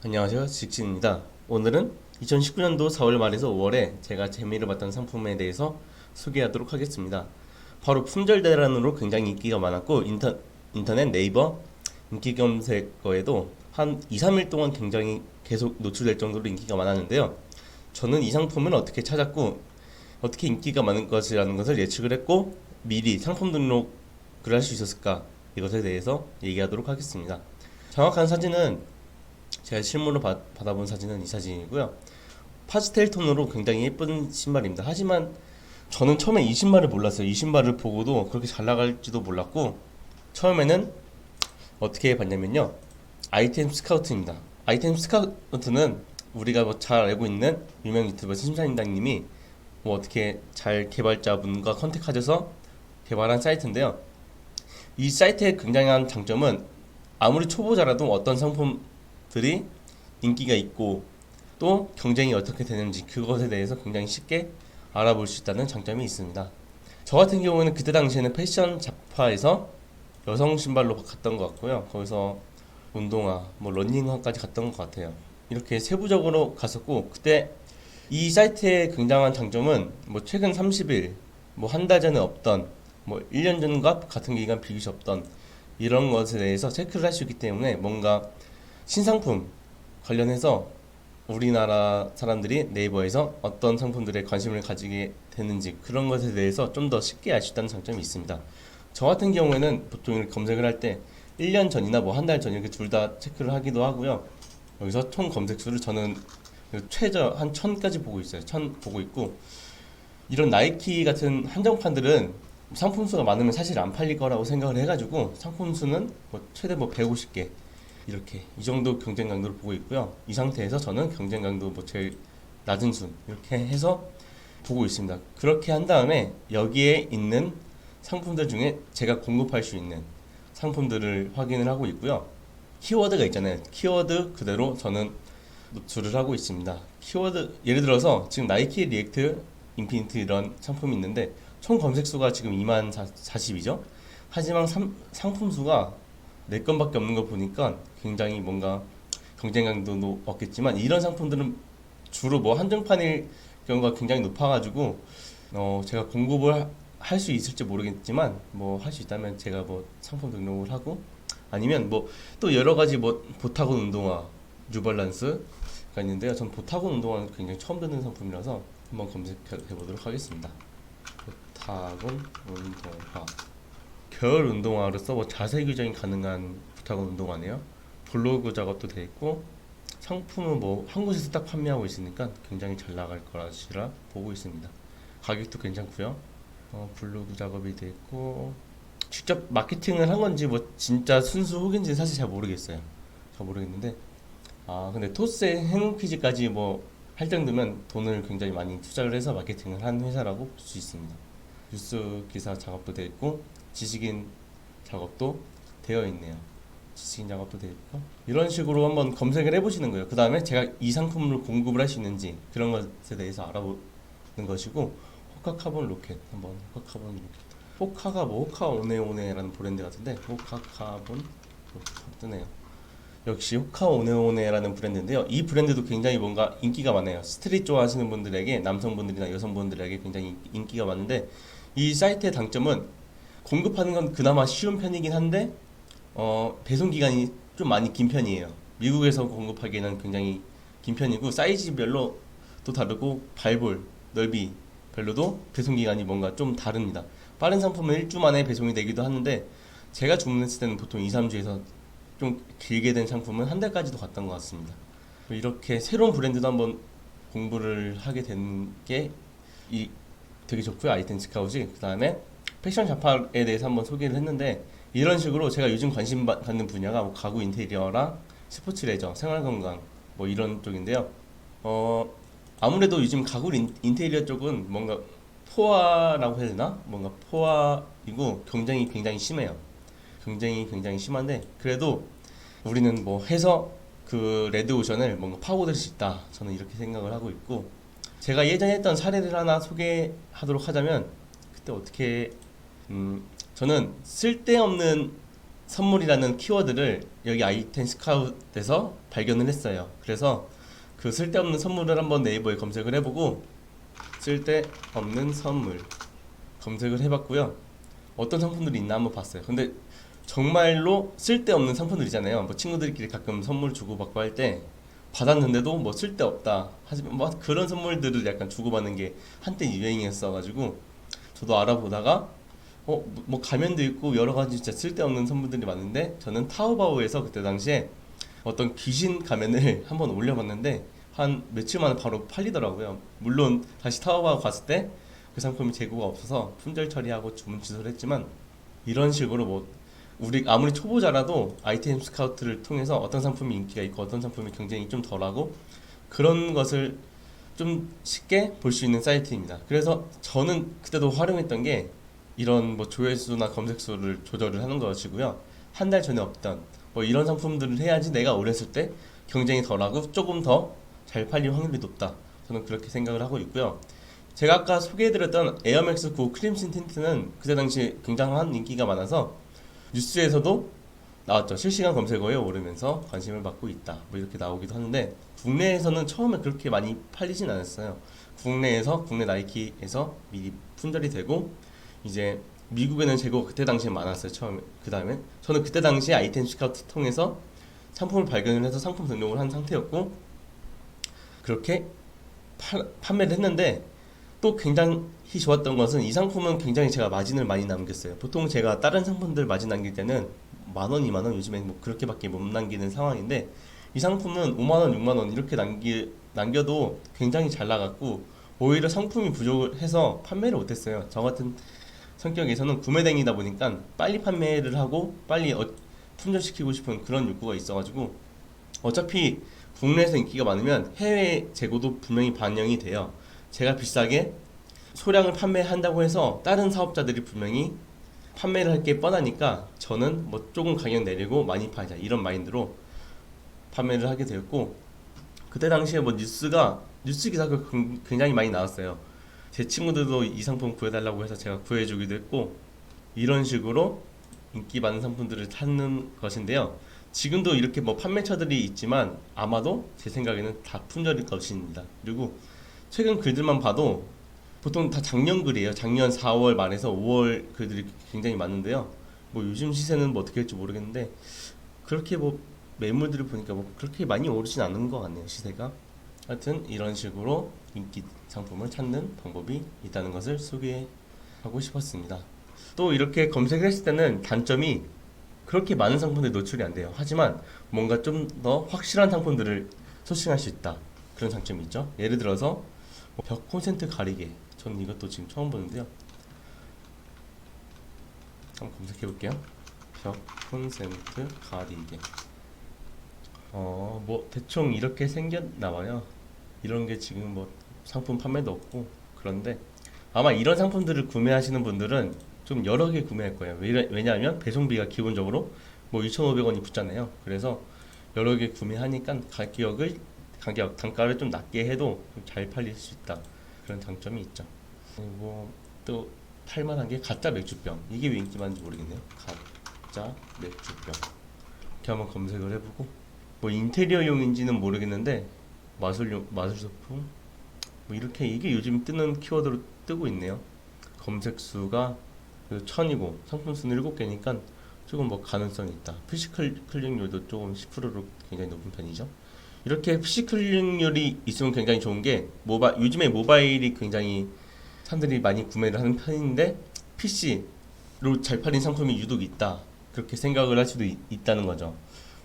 안녕하세요. 직진입니다. 오늘은 2019년도 4월 말에서 5월에 제가 재미를 봤던 상품에 대해서 소개하도록 하겠습니다. 바로 품절 대란으로 굉장히 인기가 많았고 인터넷 네이버 인기 검색어에도 한 2, 3일 동안 굉장히 계속 노출될 정도로 인기가 많았는데요. 저는 이 상품을 어떻게 찾았고 어떻게 인기가 많은 것이라는 것을 예측을 했고 미리 상품 등록을 할 수 있었을까 이것에 대해서 얘기하도록 하겠습니다. 정확한 사진은 제가 실물로 받아본 사진은 이 사진이고요. 파스텔 톤으로 굉장히 예쁜 신발입니다. 하지만 저는 처음에 이 신발을 몰랐어요. 이 신발을 보고도 그렇게 잘 나갈지도 몰랐고 처음에는 어떻게 봤냐면요. 아이템 스카우트입니다. 아이템 스카우트는 우리가 뭐 잘 알고 있는 유명 유튜버 심사임당님이 뭐 어떻게 잘 개발자분과 컨택하셔서 개발한 사이트인데요. 이 사이트의 굉장한 장점은 아무리 초보자라도 어떤 상품들이 인기가 있고 또 경쟁이 어떻게 되는지 그것에 대해서 굉장히 쉽게 알아볼 수 있다는 장점이 있습니다. 저 같은 경우는 그때 당시에는 패션 잡화에서 여성 신발로 갔던 것 같고요. 거기서 운동화, 뭐 러닝화까지 갔던 것 같아요. 이렇게 세부적으로 갔었고 그때 이 사이트의 굉장한 장점은 뭐 최근 30일, 뭐 한 달 전에 없던, 뭐 1년 전과 같은 기간 비교시 없던 이런 것에 대해서 체크를 할 수 있기 때문에 뭔가 신상품 관련해서 우리나라 사람들이 네이버에서 어떤 상품들에 관심을 가지게 되는지 그런 것에 대해서 좀 더 쉽게 알 수 있다는 장점이 있습니다. 저 같은 경우에는 보통 이렇게 검색을 할 때 1년 전이나 뭐 한 달 전 이렇게 둘 다 체크를 하기도 하고요. 여기서 총 검색수를 저는 최저 한 1000까지 보고 있어요. 1000 보고 있고 이런 나이키 같은 한정판들은 상품 수가 많으면 사실 안 팔릴 거라고 생각을 해가지고 상품 수는 뭐 최대 뭐 150개 이렇게 이 정도 경쟁 강도를 보고 있고요. 이 상태에서 저는 경쟁 강도 뭐 제일 낮은 순 이렇게 해서 보고 있습니다. 그렇게 한 다음에 여기에 있는 상품들 중에 제가 공급할 수 있는 상품들을 확인을 하고 있고요. 키워드가 있잖아요. 키워드 그대로 저는 노출을 하고 있습니다. 키워드 예를 들어서 지금 나이키 리액트 인피니트 이런 상품이 있는데 총 검색 수가 지금 2만 40이죠. 하지만 상품 수가 4건밖에 없는 걸 보니까 굉장히 뭔가 경쟁 강도도 없겠지만 이런 상품들은 주로 뭐 한정판일 경우가 굉장히 높아가지고 제가 공급을 할 수 있을지 모르겠지만 뭐 할 수 있다면 제가 뭐 상품 등록을 하고 아니면 뭐 또 여러 가지 뭐 보타곤 운동화, 뉴발란스가 있는데요. 전 보타곤 운동화는 굉장히 처음 듣는 상품이라서 한번 검색해 보도록 하겠습니다. 보타곤 운동화 겨울 운동화로서 뭐 자세 규정이 가능한 보타곤 운동화네요. 블로그 작업도 돼 있고 상품은 뭐 한 곳에서 딱 판매하고 있으니까 굉장히 잘 나갈 거라시라 보고 있습니다. 가격도 괜찮고요. 블로그 작업이 돼 있고 직접 마케팅을 한 건지 뭐 진짜 순수 후기인지 사실 잘 모르겠어요. 잘 모르겠는데 근데 토스의 행운 퀴즈까지 뭐 할 정도면 돈을 굉장히 많이 투자를 해서 마케팅을 한 회사라고 볼 수 있습니다. 뉴스 기사 작업도 돼 있고 지식인 작업도 되어 있네요. 지식인 작업도 되어 있고 이런 식으로 한번 검색을 해보시는 거예요. 그 다음에 제가 이 상품을 공급을 할 수 있는지 그런 것에 대해서 알아보는 것이고 호카카본 로켓 한번 호카카본 로켓 호카가 뭐 호카 오네오네라는 브랜드 같은데 호카카본 로켓 뜨네요. 역시 호카 오네오네라는 브랜드인데요. 이 브랜드도 굉장히 뭔가 인기가 많아요. 스트릿 좋아하시는 분들에게 남성분들이나 여성분들에게 굉장히 인기가 많은데 이 사이트의 단점은 공급하는 건 그나마 쉬운 편이긴 한데 배송 기간이 좀 많이 긴 편이에요. 미국에서 공급하기에는 굉장히 긴 편이고 사이즈별로 또 다르고 발볼 넓이 별로도 배송 기간이 뭔가 좀 다릅니다. 빠른 상품은 1주 만에 배송이 되기도 하는데 제가 주문했을 때는 보통 2, 3주에서 좀 길게 된 상품은 한 달까지도 갔던 것 같습니다. 이렇게 새로운 브랜드도 한번 공부를 하게 된 게 되게 좋고요. 아이템 스카웃이 그 다음에 패션 자파에 대해서 한번 소개를 했는데 이런 식으로 제가 요즘 관심 갖는 분야가 뭐 가구 인테리어랑 스포츠 레저, 생활건강 뭐 이런 쪽인데요. 아무래도 요즘 가구 인테리어 쪽은 뭔가 포화라고 해야 되나? 뭔가 포화이고 경쟁이 굉장히 심해요. 경쟁이 굉장히 심한데 그래도 우리는 뭐 해서 그 레드오션을 뭔가 파고들 수 있다. 저는 이렇게 생각을 하고 있고 제가 예전에 했던 사례를 하나 소개하도록 하자면 그때 어떻게 저는 쓸데없는 선물이라는 키워드를 여기 아이템 스카웃에서 발견을 했어요. 그래서 그 쓸데없는 선물을 한번 네이버에 검색을 해보고 쓸데없는 선물 검색을 해봤고요. 어떤 상품들이 있나 한번 봤어요. 근데 정말로 쓸데없는 상품들이잖아요. 뭐 친구들끼리 가끔 선물 주고받고 할 때 받았는데도 뭐 쓸데없다. 하지만 뭐 그런 선물들을 약간 주고받는 게 한때 유행이었어가지고 저도 알아보다가 뭐 가면도 있고 여러 가지 진짜 쓸데없는 선물들이 많은데 저는 타오바오에서 그때 당시에 어떤 귀신 가면을 한번 올려봤는데 한 며칠 만에 바로 팔리더라고요. 물론 다시 타오바오 갔을 때 그 상품이 재고가 없어서 품절 처리하고 주문 취소를 했지만 이런 식으로 뭐 우리 아무리 초보자라도 아이템 스카우트를 통해서 어떤 상품이 인기가 있고 어떤 상품이 경쟁이 좀 덜하고 그런 것을 좀 쉽게 볼 수 있는 사이트입니다. 그래서 저는 그때도 활용했던 게 이런 뭐 조회수나 검색수를 조절을 하는 것이고요. 한 달 전에 없던 뭐 이런 상품들을 해야지 내가 오래 쓸 때 경쟁이 덜하고 조금 더 잘 팔릴 확률이 높다. 저는 그렇게 생각을 하고 있고요. 제가 아까 소개해드렸던 에어맥스 9 크림슨 틴트는 그때 당시 굉장한 인기가 많아서 뉴스에서도 나왔죠. 실시간 검색어에 오르면서 관심을 받고 있다. 뭐 이렇게 나오기도 하는데 국내에서는 처음에 그렇게 많이 팔리진 않았어요. 국내 나이키에서 미리 품절이 되고 이제 미국에는 재고가 그때 당시에 많았어요. 처음에. 그 다음에 저는 그때 당시에 아이템 스카우트 통해서 상품을 발견을 해서 상품 등록을 한 상태였고 그렇게 판매를 했는데 또 굉장히 좋았던 것은 이 상품은 굉장히 제가 마진을 많이 남겼어요. 보통 제가 다른 상품들 마진 남길 때는 만 원, 2만 원 요즘엔 뭐 그렇게밖에 못 남기는 상황인데 이 상품은 5만 원, 6만 원 이렇게 남겨도 굉장히 잘 나갔고 오히려 상품이 부족해서 판매를 못했어요. 저 같은 성격에서는 구매댕이다 보니까 빨리 판매를 하고 빨리 품절시키고 싶은 그런 욕구가 있어가지고 어차피 국내에서 인기가 많으면 해외 재고도 분명히 반영이 돼요. 제가 비싸게 소량을 판매한다고 해서 다른 사업자들이 분명히 판매를 할 게 뻔하니까 저는 뭐 조금 가격 내리고 많이 팔자 이런 마인드로 판매를 하게 되었고 그때 당시에 뭐 뉴스 기사가 굉장히 많이 나왔어요. 제 친구들도 이 상품 구해달라고 해서 제가 구해주기도 했고 이런 식으로 인기 많은 상품들을 찾는 것인데요. 지금도 이렇게 뭐 판매처들이 있지만 아마도 제 생각에는 다 품절일 것입니다. 그리고 최근 글들만 봐도 보통 다 작년 글이에요. 작년 4월 말에서 5월 글들이 굉장히 많은데요. 뭐 요즘 시세는 뭐 어떻게 할지 모르겠는데 그렇게 뭐 매물들을 보니까 뭐 그렇게 많이 오르진 않은 것 같네요. 시세가. 하여튼 이런 식으로 인기 상품을 찾는 방법이 있다는 것을 소개하고 싶었습니다. 또 이렇게 검색을 했을 때는 단점이 그렇게 많은 상품들이 노출이 안 돼요. 하지만 뭔가 좀 더 확실한 상품들을 소싱할 수 있다. 그런 장점이 있죠. 예를 들어서 벽 콘센트 가리개. 저는 이것도 지금 처음 보는데요. 한번 검색해 볼게요. 벽 콘센트 가리개. 뭐 대충 이렇게 생겼나 봐요. 이런 게 지금 뭐 상품 판매도 없고 그런데 아마 이런 상품들을 구매하시는 분들은 좀 여러 개 구매할 거예요. 왜냐하면 배송비가 기본적으로 뭐 2,500원이 붙잖아요. 그래서 여러 개 구매하니까 단가를 좀 낮게 해도 좀 잘 팔릴 수 있다. 그런 장점이 있죠. 그리고 또 팔만한 게 가짜 맥주병. 이게 왜 인기 많은지 모르겠네요. 가짜 맥주병. 이렇게 한번 검색을 해보고 뭐 인테리어용인지는 모르겠는데 마술소품 뭐 이렇게 이게 요즘 뜨는 키워드로 뜨고 있네요. 검색 수가 1000이고 상품 수는 7개니까 조금 뭐 가능성이 있다. PC 클릭률도 조금 10%로 굉장히 높은 편이죠. 이렇게 PC 클릭률이 있으면 굉장히 좋은 게 요즘에 모바일이 굉장히 사람들이 많이 구매를 하는 편인데 PC로 잘 팔린 상품이 유독 있다. 그렇게 생각을 할 수도 있다는 거죠.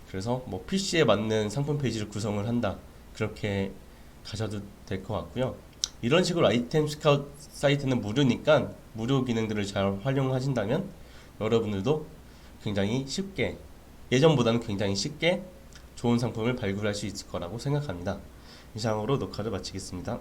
그래서 뭐 PC에 맞는 상품 페이지를 구성을 한다. 그렇게 가셔도 될 것 같고요. 이런 식으로 아이템 스카우트 사이트는 무료니까 무료 기능들을 잘 활용하신다면 여러분들도 굉장히 쉽게 예전보다는 굉장히 쉽게 좋은 상품을 발굴할 수 있을 거라고 생각합니다. 이상으로 녹화를 마치겠습니다.